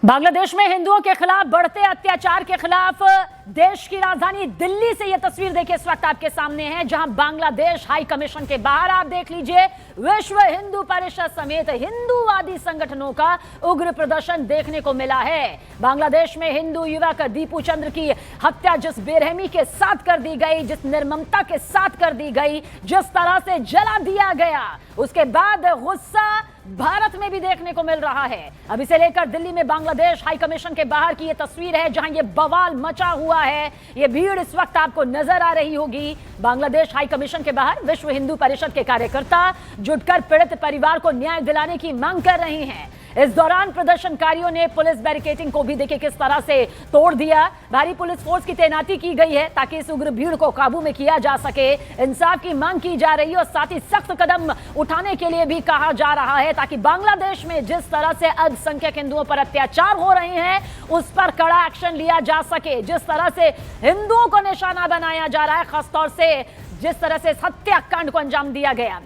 बांग्लादेश में हिंदुओं के खिलाफ बढ़ते अत्याचार के खिलाफ देश की राजधानी दिल्ली से यह तस्वीर देखिए इस वक्त आपके सामने है, जहां बांग्लादेश हाई कमीशन के बाहर आप देख लीजिए विश्व हिंदू परिषद समेत हिंदूवादी संगठनों का उग्र प्रदर्शन देखने को मिला है। बांग्लादेश में हिंदू युवक दीपू चंद्र की हत्या जिस बेरहमी के साथ कर दी गई, जिस निर्ममता के साथ कर दी गई, जिस तरह से जला दिया गया, उसके बाद गुस्सा भारत में भी देखने को मिल रहा है। अब इसे लेकर दिल्ली में बांग्लादेश हाई कमीशन के बाहर की यह तस्वीर है, जहां यह बवाल मचा हुआ है। यह भीड़ इस वक्त आपको नजर आ रही होगी। बांग्लादेश हाई कमीशन के बाहर विश्व हिंदू परिषद के कार्यकर्ता जुटकर पीड़ित परिवार को न्याय दिलाने की मांग कर रहे हैं। इस दौरान प्रदर्शनकारियों ने पुलिस बैरिकेडिंग को भी देखिए किस तरह से तोड़ दिया। भारी पुलिस फोर्स की तैनाती की गई है ताकि इस उग्र भीड़ को काबू में किया जा सके। इंसाफ की मांग की जा रही है और साथ ही सख्त कदम उठाने के लिए भी कहा जा रहा है ताकि बांग्लादेश में जिस तरह से अल्पसंख्यक हिंदुओं पर अत्याचार हो रहे हैं उस पर कड़ा एक्शन लिया जा सके। जिस तरह से हिंदुओं को निशाना बनाया जा रहा है, खासतौर से जिस तरह से हत्याकांड को अंजाम दिया गया।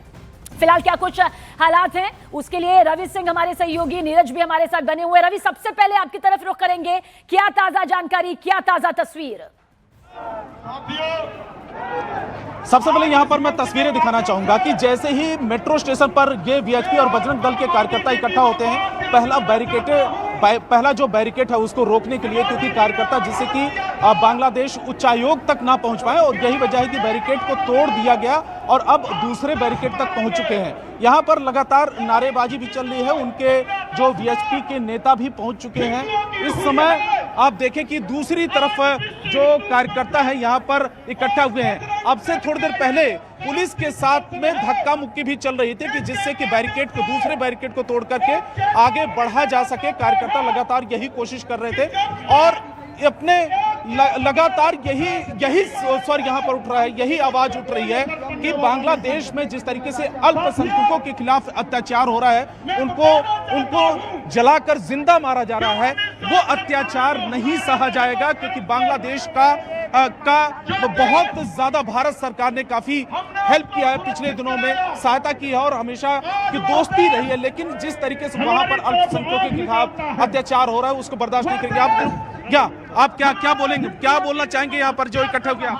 फिलहाल क्या कुछ हालात हैं उसके लिए रवि सिंह हमारे सहयोगी, नीरज भी हमारे साथ बने हुए। रवि, सबसे पहले आपकी तरफ रुख करेंगे, क्या ताजा जानकारी, क्या ताजा तस्वीर? सबसे पहले यहां पर मैं तस्वीरें दिखाना चाहूंगा कि जैसे ही मेट्रो स्टेशन पर ये वीएचपी और बजरंग दल के कार्यकर्ता इकट्ठा होते हैं, पहला जो बैरिकेड है उसको रोकने के लिए, क्योंकि कार्यकर्ता जिससे कि बांग्लादेश उच्चायोग तक ना पहुंच पाए, और यही वजह है कि बैरिकेड को तोड़ दिया गया और अब दूसरे बैरिकेड तक पहुंच चुके हैं। यहां पर लगातार नारेबाजी भी चल रही है, उनके जो वीएचपी के नेता भी पहुंच चुके हैं। इस समय आप देखें कि दूसरी तरफ जो कार्यकर्ता है यहां पर इकट्ठा हुए हैं। अब से थोड़ी देर पहले पुलिस के साथ में धक्का मुक्की भी चल रही थी कि जिससे कि बैरिकेड को, दूसरे बैरिकेड को तोड़ करके आगे बढ़ा जा सके। कार्यकर्ता लगातार यही कोशिश कर रहे थे और अपने लगातार यही स्वर यहाँ पर उठ रहा है, यही आवाज उठ रही है कि बांग्लादेश में जिस तरीके से अल्पसंख्यकों के खिलाफ अत्याचार हो रहा है, उनको जलाकर जिंदा मारा जा रहा है, वो अत्याचार नहीं सहा जाएगा। क्योंकि बांग्लादेश का बहुत ज्यादा भारत सरकार ने काफी हेल्प किया है, पिछले दिनों में सहायता की है और हमेशा की दोस्ती रही है। लेकिन जिस तरीके से वहां पर अल्पसंख्यकों के खिलाफ अत्याचार हो रहा है उसको बर्दाश्त नहीं करेंगे। आप क्या बोलेंगे, क्या बोलना चाहेंगे यहाँ पर जो इकट्ठा हो गया?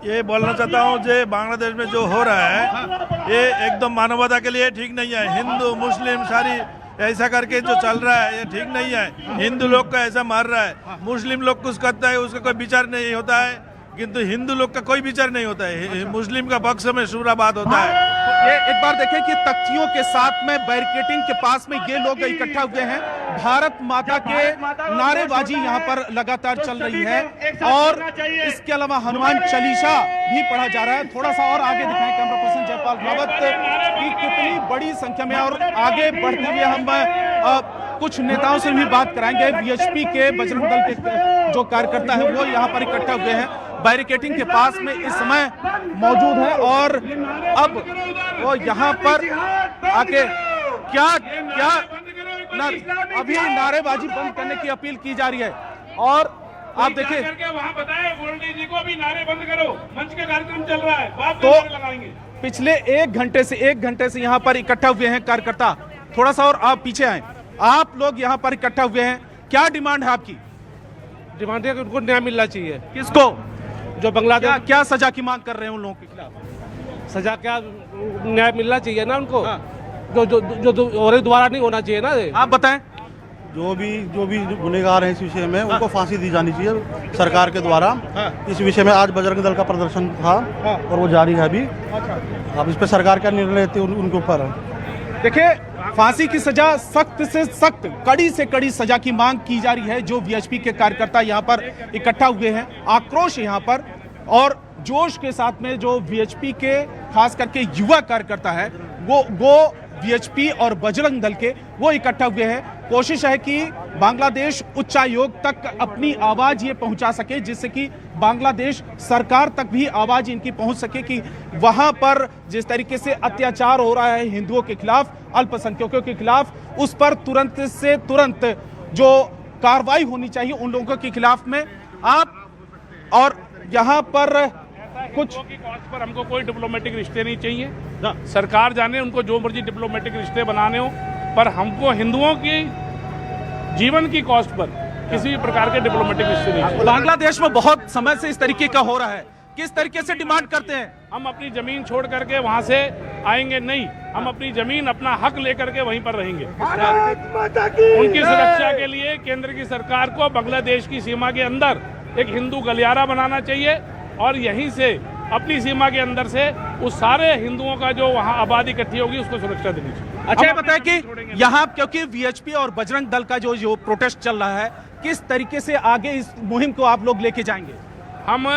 ये बोलना चाहता हूँ जो बांग्लादेश में जो हो रहा है ये एकदम मानवता के लिए ठीक नहीं है। हिंदू मुस्लिम सारी ऐसा करके जो चल रहा है ये ठीक नहीं है। हिंदू लोग का ऐसा मार रहा है, मुस्लिम लोग कुछ करता है उसका कोई विचार नहीं होता है, किंतु हिंदू लोग का कोई विचार नहीं होता है। मुस्लिम का पक्ष में शुरा बात होता है। ये एक बार देखें कि तख्तियों के साथ में बैरिकेडिंग के पास में ये लोग इकट्ठा हुए हैं। भारत माता के नारेबाजी यहाँ पर लगातार चल रही है और इसके अलावा हनुमान चालीसा भी पढ़ा जा रहा है। थोड़ा सा और आगे दिखाएं कैमरा पर्सन जयपाल रावत की कितनी बड़ी संख्या में, और आगे बढ़ते हुए हम कुछ नेताओं से भी बात कराएंगे। वीएचपी के बजरंग दल के जो कार्यकर्ता है वो यहाँ पर इकट्ठा हुए हैं, बैरिकेडिंग के पास में इस समय मौजूद है और अब वो यहाँ पर आके क्या अभी नारेबाजी बंद करने की अपील की जा रही है। और आप देखिए वहाँ बताएं गोल्डी जी को भी नारे बंद करो, मंच का कार्यक्रम चल रहा है, बाद तो में लगाएंगे। पिछले एक घंटे से यहाँ पर इकट्ठा हुए हैं कार्यकर्ता। थोड़ा सा और आप पीछे आए, आप लोग यहाँ पर इकट्ठा हुए हैं, क्या डिमांड है आपकी? डिमांड है कि उनको न्याय मिलना चाहिए। किसको? जो बांग्लादेश क्या सजा की मांग कर रहे हैं उन लोगों के खिलाफ? सजा क्या, न्याय मिलना चाहिए ना उनको। हाँ। जो और दोबारा नहीं होना चाहिए ना। आप बताएं। जो भी गुनहगार हैं इस विषय में उनको फांसी दी जानी चाहिए सरकार के द्वारा। इस विषय में आज बजरंग दल का प्रदर्शन था और वो जारी है अभी। अब इस पे सरकार क्या निर्णय लेती है उनके ऊपर। देखिए, फांसी की सजा, सख्त से सख्त, कड़ी से कड़ी सजा की मांग की जा रही है। जो वीएचपी के कार्यकर्ता यहाँ पर इकट्ठा हुए हैं, आक्रोश यहाँ पर और जोश के साथ में जो वीएचपी के खास करके युवा कार्यकर्ता है वो वीएचपी और बजरंग दल के वो इकट्ठा हुए हैं। कोशिश है कि बांग्लादेश उच्चायोग तक अपनी आवाज ये पहुंचा सके, जिससे कि बांग्लादेश सरकार तक भी आवाज इनकी पहुंच सके कि वहां पर जिस तरीके से अत्याचार हो रहा है हिंदुओं के खिलाफ, अल्पसंख्यकों के खिलाफ, उस पर तुरंत से तुरंत जो कार्रवाई होनी चाहिए उन लोगों के खिलाफ में। आप और यहाँ पर कुछ पर हमको कोई डिप्लोमेटिक रिश्ते नहीं चाहिए, सरकार जाने उनको जो मर्जी डिप्लोमेटिक रिश्ते बनाने हो, पर हमको हिंदुओं की जीवन की कॉस्ट पर किसी भी प्रकार के डिप्लोमेटिक रिश्ते नहीं। बांग्लादेश में बहुत समय से इस तरीके का हो रहा है, किस तरीके से डिमांड करते हैं? हम अपनी जमीन छोड़ करके वहां से आएंगे नहीं, हम अपनी जमीन अपना हक लेकर के वहीं पर रहेंगे। उनकी सुरक्षा के लिए केंद्र की सरकार को बांग्लादेश की सीमा के अंदर एक हिंदू गलियारा बनाना चाहिए और यहीं से अपनी सीमा के अंदर से उस सारे हिंदुओं का जो वहां आबादी इकट्ठी होगी उसको सुरक्षा देनी चाहिए। अच्छा, ये बताएं कि यहाँ क्योंकि वीएचपी और बजरंग दल का जो प्रोटेस्ट चल रहा है, किस तरीके से आगे इस मुहिम को आप लोग लेके जाएंगे? हम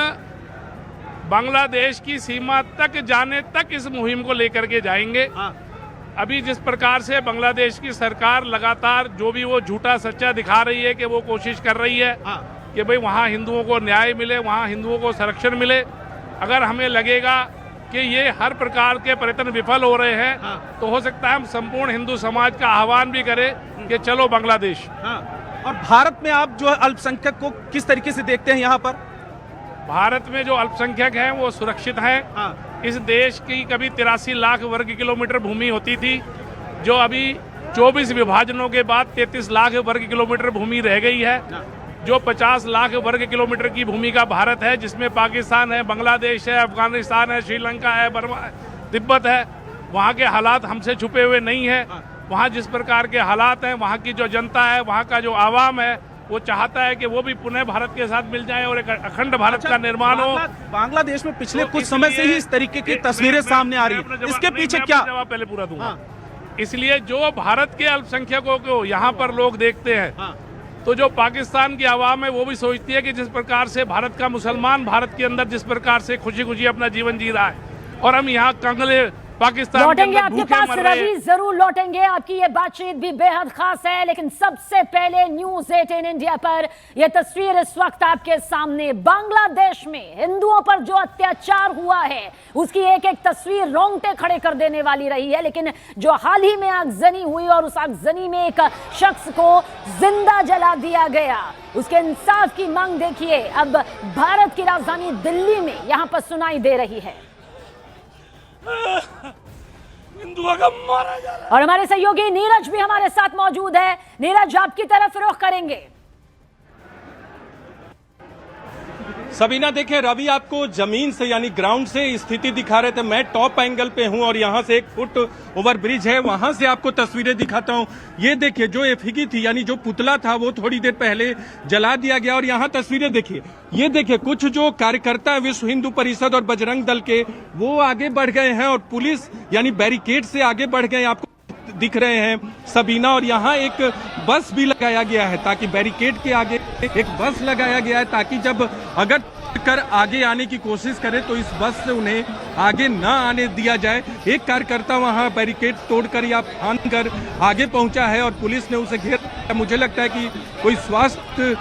बांग्लादेश की सीमा तक जाने तक इस मुहिम को लेकर के जाएंगे। अभी जिस प्रकार से बांग्लादेश की सरकार लगातार जो भी वो झूठा सच्चा दिखा रही है कि वो कोशिश कर रही है कि भाई वहाँ हिंदुओं को न्याय मिले, वहाँ हिंदुओं को संरक्षण मिले, अगर हमें लगेगा कि ये हर प्रकार के प्रयत्न विफल हो रहे हैं तो हो सकता है हम संपूर्ण हिंदू समाज का आह्वान भी करें कि चलो बांग्लादेश। और भारत में आप जो है अल्पसंख्यक को किस तरीके से देखते हैं? यहाँ पर भारत में जो अल्पसंख्यक हैं वो सुरक्षित हैं। इस देश की कभी 83 लाख वर्ग किलोमीटर भूमि होती थी, जो अभी 24 विभाजनों के बाद 33 लाख वर्ग किलोमीटर भूमि रह गई है। जो 50 लाख वर्ग किलोमीटर की भूमि का भारत है, जिसमें पाकिस्तान है, बांग्लादेश है, अफगानिस्तान है, श्रीलंका है, बर्मा है, तिब्बत है, वहाँ के हालात हमसे छुपे हुए नहीं है। वहाँ जिस प्रकार के हालात हैं, वहाँ की जो जनता है, वहाँ का जो आवाम है, वो चाहता है कि वो भी पुनः भारत के साथ मिल जाए और एक अखंड भारत का निर्माण हो। बांग्लादेश में पिछले कुछ समय से ही इस तरीके की तस्वीरें सामने आ रही है, इसके पीछे क्या? जवाब पहले पूरा दूंगा। इसलिए जो भारत के अल्पसंख्यकों को यहाँ पर लोग देखते हैं, तो जो पाकिस्तान की आवाम है वो भी सोचती है कि जिस प्रकार से भारत का मुसलमान भारत के अंदर जिस प्रकार से खुशी खुशी अपना जीवन जी रहा है और हम यहाँ कंगले पाकिस्तान लौटेंगे आपके पास रवि, जरूर लौटेंगे। आपकी ये बातचीत भी बेहद खास है, लेकिन सबसे पहले न्यूज़ 18 इंडिया पर यह तस्वीर इस वक्त आपके सामने। बांग्लादेश में हिंदुओं पर जो अत्याचार हुआ है उसकी एक एक तस्वीर रोंगटे खड़े कर देने वाली रही है। लेकिन जो हाल ही में आगजनी हुई और उस आगजनी में एक शख्स को जिंदा जला दिया गया, उसके इंसाफ की मांग देखिए अब भारत की राजधानी दिल्ली में यहां पर सुनाई दे रही है। हिंदुओं का मारा जा रहा है। और हमारे सहयोगी नीरज भी हमारे साथ मौजूद है। नीरज, आपकी तरफ रुख करेंगे। सबीना, देखिए रवि आपको जमीन से यानी ग्राउंड से स्थिति दिखा रहे थे, मैं टॉप एंगल पे हूं और यहां से 1 फुट ओवर ब्रिज है, वहां से आपको तस्वीरें दिखाता हूं। ये देखिए जो एफिगी थी यानी जो पुतला था वो थोड़ी देर पहले जला दिया गया और यहां तस्वीरें देखिए। ये देखिए कुछ जो कार्यकर्ता है विश्व हिंदू परिषद और बजरंग दल के, वो आगे बढ़ गए हैं और पुलिस यानी बैरिकेड से आगे बढ़ गए, आपको दिख रहे हैं सबीना। और यहाँ एक बस भी लगाया गया है ताकि बैरिकेड के आगे एक बस लगाया गया है ताकि जब अगर कर आगे आने की कोशिश करें तो इस बस से उन्हें आगे ना आने दिया जाए। एक कार्यकर्ता वहाँ बैरिकेड तोड़कर या फांद कर आगे पहुंचा है और पुलिस ने उसे घेर, मुझे लगता है कि कोई स्वास्थ्य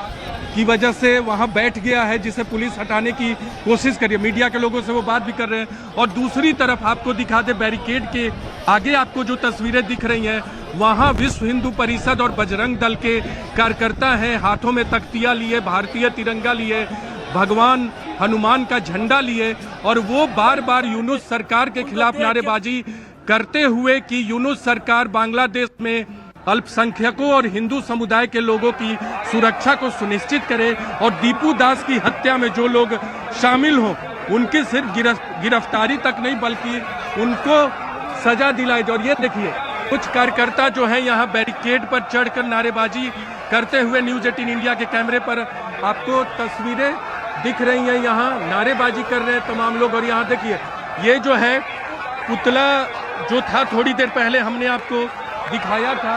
की वजह से वहां बैठ गया है जिसे पुलिस हटाने की कोशिश कर रही है। मीडिया के लोगों से वो बात भी कर रहे हैं। और दूसरी तरफ आपको दिखा दे बैरिकेड के आगे आपको जो तस्वीरें दिख रही हैं वहां विश्व हिंदू परिषद और बजरंग दल के कार्यकर्ता हैं, हाथों में तख्तियां लिए, भारतीय तिरंगा लिए, भगवान हनुमान का झंडा लिए और वो बार बार यूनुस सरकार के खिलाफ नारेबाजी करते हुए कि यूनुस सरकार बांग्लादेश में अल्पसंख्यकों और हिंदू समुदाय के लोगों की सुरक्षा को सुनिश्चित करे और दीपू दास की हत्या में जो लोग शामिल हों उनकी सिर्फ गिरफ्तारी तक नहीं बल्कि उनको सजा दिलाई जाए। और ये देखिए कुछ कार्यकर्ता जो है यहाँ बैरिकेड पर चढ़कर नारेबाजी करते हुए न्यूज़ 18 इंडिया के कैमरे पर आपको तस्वीरें दिख रही हैं, यहाँ नारेबाजी कर रहे हैं तमाम लोग। और यहाँ देखिए ये जो है पुतला जो था थोड़ी देर पहले हमने आपको दिखाया था,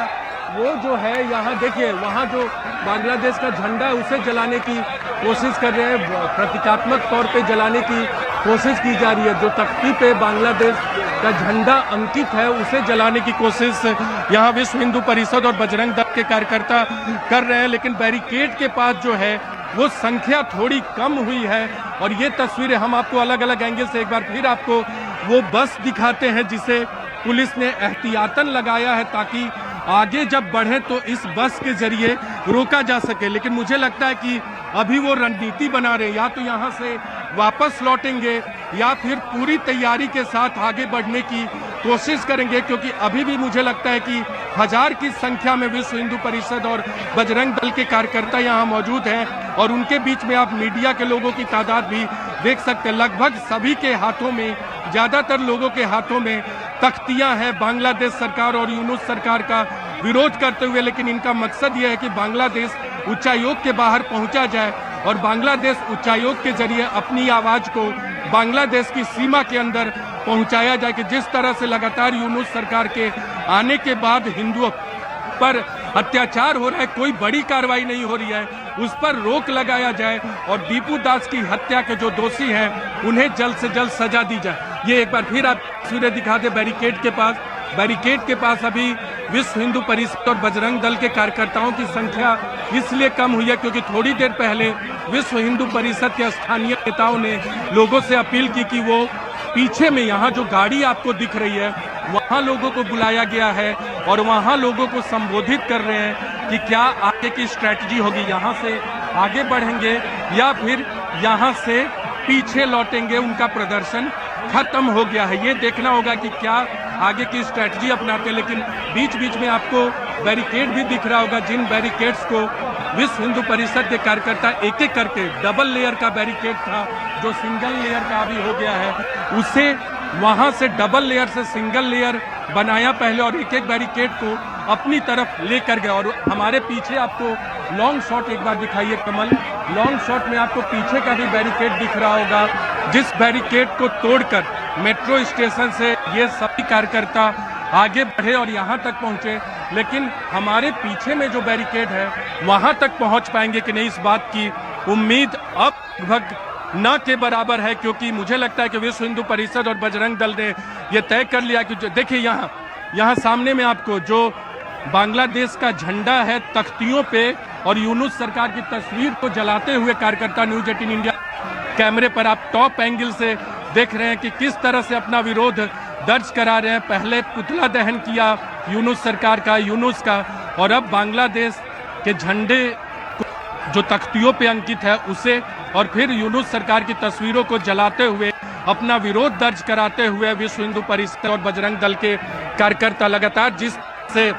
वो जो है यहाँ देखिए वहाँ जो बांग्लादेश का झंडा है उसे जलाने की कोशिश कर रहे हैं, प्रतीकात्मक तौर पे जलाने की कोशिश की जा रही है। जो तख्ती पे बांग्लादेश का झंडा अंकित है उसे जलाने की कोशिश यहाँ विश्व हिंदू परिषद और बजरंग दल के कार्यकर्ता कर रहे हैं। लेकिन बैरिकेड के पास जो है वो संख्या थोड़ी कम हुई है। और ये तस्वीरें हम आपको अलग अलग एंगल से एक बार फिर आपको वो बस दिखाते हैं जिसे पुलिस ने एहतियातन लगाया है ताकि आगे जब बढ़े तो इस बस के जरिए रोका जा सके। लेकिन मुझे लगता है कि अभी वो रणनीति बना रहे, या तो यहाँ से वापस लौटेंगे या फिर पूरी तैयारी के साथ आगे बढ़ने की कोशिश करेंगे, क्योंकि अभी भी मुझे लगता है कि 1000 की संख्या में विश्व हिंदू परिषद और बजरंग दल के कार्यकर्ता यहाँ मौजूद हैं और उनके बीच में आप मीडिया के लोगों की तादाद भी देख सकते हैं। लगभग सभी के हाथों में, ज्यादातर लोगों के हाथों में तख्तियां हैं बांग्लादेश सरकार और यूनुस सरकार का विरोध करते हुए, लेकिन इनका मकसद यह है कि बांग्लादेश उच्चायोग के बाहर पहुंचा जाए और बांग्लादेश उच्चायोग के जरिए अपनी आवाज को बांग्लादेश की सीमा के अंदर पहुंचाया जाए कि जिस तरह से लगातार यूनुस सरकार के आने के बाद हिंदुओं पर अत्याचार हो रहा है, कोई बड़ी कार्रवाई नहीं हो रही है, उस पर रोक लगाया जाए और दीपू दास की हत्या के जो दोषी हैं उन्हें जल्द से जल्द सजा दी जाए। ये एक बार फिर आप तस्वीरें दिखा दे बैरिकेड के पास। बैरिकेड के पास अभी विश्व हिंदू परिषद और बजरंग दल के कार्यकर्ताओं की संख्या इसलिए कम हुई है क्योंकि थोड़ी देर पहले विश्व हिंदू परिषद के स्थानीय नेताओं ने लोगों से अपील की कि वो पीछे में यहाँ जो गाड़ी आपको दिख रही है वहाँ लोगों को बुलाया गया है और वहाँ लोगों को संबोधित कर रहे हैं कि क्या आगे की स्ट्रैटेजी होगी, यहाँ से आगे बढ़ेंगे या फिर यहाँ से पीछे लौटेंगे, उनका प्रदर्शन खत्म हो गया है। ये देखना होगा कि क्या आगे की स्ट्रैटेजी अपनाते हैं। लेकिन बीच बीच में आपको बैरिकेड भी दिख रहा होगा, जिन बैरिकेड्स को विश्व हिंदू परिषद के कार्यकर्ता एक एक करके, डबल लेयर का बैरिकेड था जो सिंगल लेयर का अभी हो गया है, उसे वहां से डबल लेयर से सिंगल लेयर बनाया पहले और एक एक बैरिकेड को अपनी तरफ लेकर गए। और हमारे पीछे आपको लॉन्ग शॉट एक बार दिखाइए कमल, लॉन्ग शॉट में आपको पीछे का भी बैरिकेड दिख रहा होगा, जिस बैरिकेड को तोड़कर मेट्रो स्टेशन से ये सभी कार्यकर्ता आगे बढ़े और यहाँ तक पहुँचे। लेकिन हमारे पीछे में जो बैरिकेड है वहाँ तक पहुँच पाएंगे कि नहीं, इस बात की उम्मीद अब लगभग न के बराबर है, क्योंकि मुझे लगता है कि विश्व हिंदू परिषद और बजरंग दल ने यह तय कर लिया कि देखिए यहाँ सामने में आपको जो बांग्लादेश का झंडा है तख्तियों पे और यूनुस सरकार की तस्वीर को जलाते हुए कार्यकर्ता न्यूज 18 इंडिया कैमरे पर आप टॉप एंगल से देख रहे हैं कि किस तरह से अपना विरोध दर्ज करा रहे हैं। पहले पुतला दहन किया यूनुस सरकार का, यूनुस का, और अब बांग्लादेश के झंडे जो तख्तियों पे अंकित है उसे, और फिर यूनुस सरकार की तस्वीरों को जलाते हुए अपना विरोध दर्ज कराते हुए विश्व हिंदू परिषद और बजरंग दल के कार्यकर्ता लगातार जिस से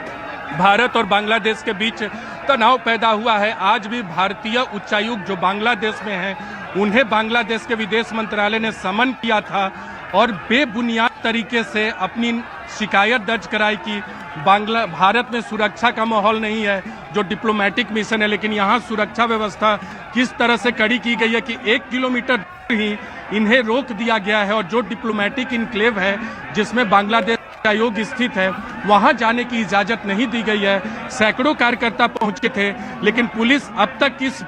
भारत और बांग्लादेश के बीच तनाव पैदा हुआ है, आज भी भारतीय उच्चायुक्त जो बांग्लादेश में हैं उन्हें बांग्लादेश के विदेश मंत्रालय ने समन किया था और बेबुनियाद तरीके से अपनी शिकायत दर्ज कराई कि भारत में सुरक्षा का माहौल नहीं है, जो डिप्लोमेटिक मिशन है, लेकिन यहाँ सुरक्षा व्यवस्था किस तरह से कड़ी की गई है कि 1 किलोमीटर दूर ही इन्हें रोक दिया गया है और जो डिप्लोमेटिक इनक्लेव है जिसमें बांग्लादेश आयोग स्थित है वहां जाने की इजाजत नहीं दी गई है। सैकड़ों कार्यकर्ता पहुंचे थे, लेकिन पुलिस अब तक इस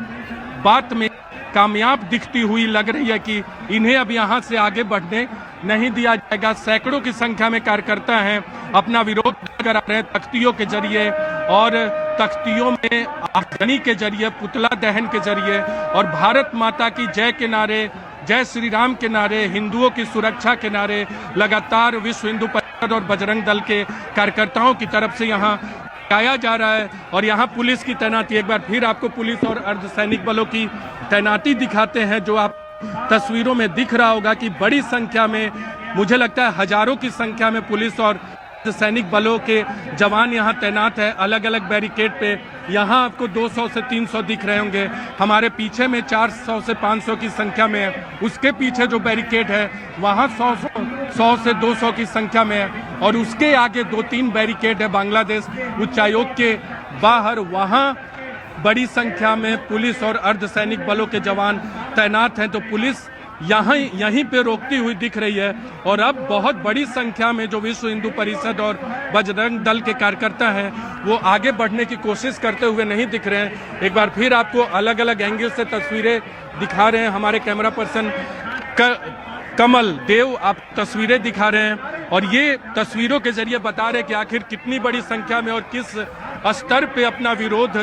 बात में कामयाब दिखती हुई लग रही है कि इन्हें अब यहां से आगे बढ़ने नहीं दिया जाएगा। सैकड़ों की संख्या में कार्यकर्ता हैं, अपना विरोध करा रहे हैं तख्तियों के जरिए और तख्तियों में आगजनी के जरिए, पुतला दहन के जरिए और भारत माता की जय के नारे, जय श्री राम के नारे, हिंदुओं की सुरक्षा के नारे लगातार विश्व हिंदू परिषद और बजरंग दल के कार्यकर्ताओं की तरफ से यहाँ गाया जा रहा है। और यहाँ पुलिस की तैनाती, एक बार फिर आपको पुलिस और अर्धसैनिक बलों की तैनाती दिखाते हैं, जो आप तस्वीरों में दिख रहा होगा कि बड़ी संख्या में, मुझे लगता है हजारों की संख्या में पुलिस और सैनिक बलों के जवान यहाँ तैनात है अलग अलग बैरिकेड पे। यहाँ आपको 200 से 300 दिख रहे होंगे, हमारे पीछे में 400 से 500 की संख्या में है, उसके पीछे जो बैरिकेड है वहाँ 100 से 200 की संख्या में है और उसके आगे 2-3 बैरिकेड है बांग्लादेश उच्चायोग के बाहर, वहाँ बड़ी संख्या में पुलिस और अर्धसैनिक बलों के जवान तैनात हैं। तो पुलिस यहीं पे रोकती हुई दिख रही है और अब बहुत बड़ी संख्या में जो विश्व हिंदू परिषद और बजरंग दल के कार्यकर्ता हैं वो आगे बढ़ने की कोशिश करते हुए नहीं दिख रहे हैं। एक बार फिर आपको अलग अलग एंगल से तस्वीरें दिखा रहे हैं, हमारे कैमरा पर्सन कमल देव आप तस्वीरें दिखा रहे हैं और ये तस्वीरों के जरिए बता रहे हैं कि आखिर कितनी बड़ी संख्या में और किस स्तर पे अपना विरोध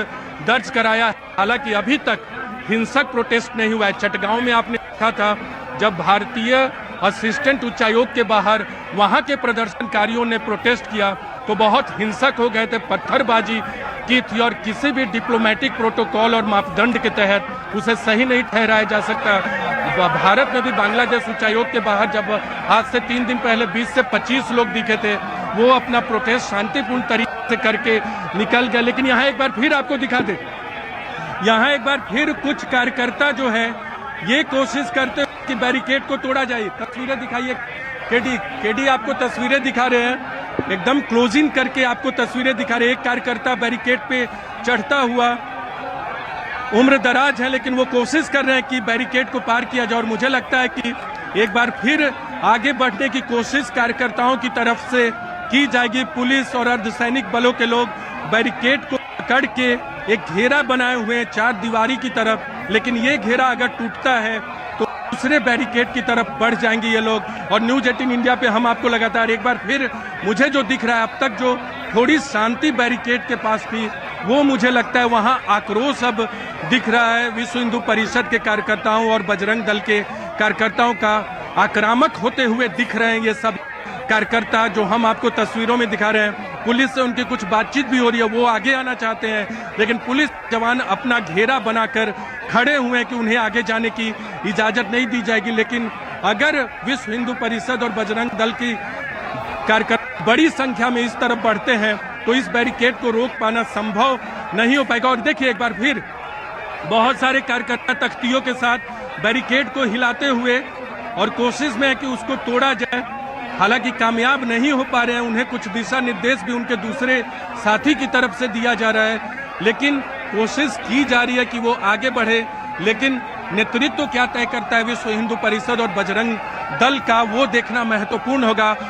दर्ज कराया है। हालांकि अभी तक हिंसक प्रोटेस्ट नहीं हुआ है। चटगांव में आपने देखा था जब भारतीय असिस्टेंट उच्चायोग के बाहर वहां के प्रदर्शनकारियों ने प्रोटेस्ट किया तो बहुत हिंसक हो गए थे, पत्थरबाजी की थी और किसी भी डिप्लोमेटिक प्रोटोकॉल और मापदंड के तहत उसे सही नहीं ठहराया जा सकता। भारत में भी बांग्लादेश उच्चायोग के बाहर जब आज से 3 दिन पहले 20 से 25 लोग दिखे थे, वो अपना प्रोटेस्ट शांतिपूर्ण तरीके से करके निकल गए। लेकिन यहाँ एक बार फिर आपको दिखा दे, यहाँ एक बार फिर कुछ कार्यकर्ता जो है ये कोशिश करते हैं कि बैरिकेड को तोड़ा जाए। तस्वीरें दिखाइए केडी आपको तस्वीरें दिखा रहे हैं, एकदम क्लोजिंग करके आपको तस्वीरें दिखा रहे हैं। एक कार्यकर्ता बैरिकेड पे चढ़ता हुआ, उम्र दराज है लेकिन वो कोशिश कर रहे हैं कि बैरिकेड को पार किया जाए। और मुझे लगता है कि एक बार फिर आगे बढ़ने की कोशिश कार्यकर्ताओं की तरफ से की जाएगी। पुलिस और अर्धसैनिक बलों के लोग बैरिकेड को पकड़ के एक घेरा बनाए हुए हैं 4 दीवारी की तरफ, लेकिन ये घेरा अगर टूटता है तो दूसरे बैरिकेड की तरफ बढ़ जाएंगे ये लोग। और न्यूज 18 इंडिया पे हम आपको लगातार एक बार फिर मुझे जो दिख रहा है, अब तक जो थोड़ी शांति बैरिकेड के पास थी वो मुझे लगता है वहां आक्रोश अब दिख रहा है। विश्व हिंदू परिषद के कार्यकर्ताओं और बजरंग दल के कार्यकर्ताओं का आक्रामक होते हुए दिख रहे हैं ये सब कार्यकर्ता जो हम आपको तस्वीरों में दिखा रहे हैं। पुलिस से उनकी कुछ बातचीत भी हो रही है, वो आगे आना चाहते हैं लेकिन पुलिस जवान अपना घेरा बनाकर खड़े हुए हैं कि उन्हें आगे जाने की इजाजत नहीं दी जाएगी। लेकिन अगर विश्व हिंदू परिषद और बजरंग दल की कार्यकर्ता बड़ी संख्या में इस तरफ बढ़ते हैं तो इस बैरिकेड को रोक पाना संभव नहीं हो पाएगा। और देखिए एक बार फिर बहुत सारे कार्यकर्ता तख्तियों के साथ बैरिकेड को हिलाते हुए और कोशिश में है कि उसको तोड़ा जाए, हालांकि कामयाब नहीं हो पा रहे हैं। उन्हें कुछ दिशा निर्देश भी उनके दूसरे साथी की तरफ से दिया जा रहा है, लेकिन कोशिश की जा रही है कि वो आगे बढ़े। लेकिन नेतृत्व क्या तय करता है विश्व हिंदू परिषद और बजरंग दल का, वो देखना महत्वपूर्ण होगा।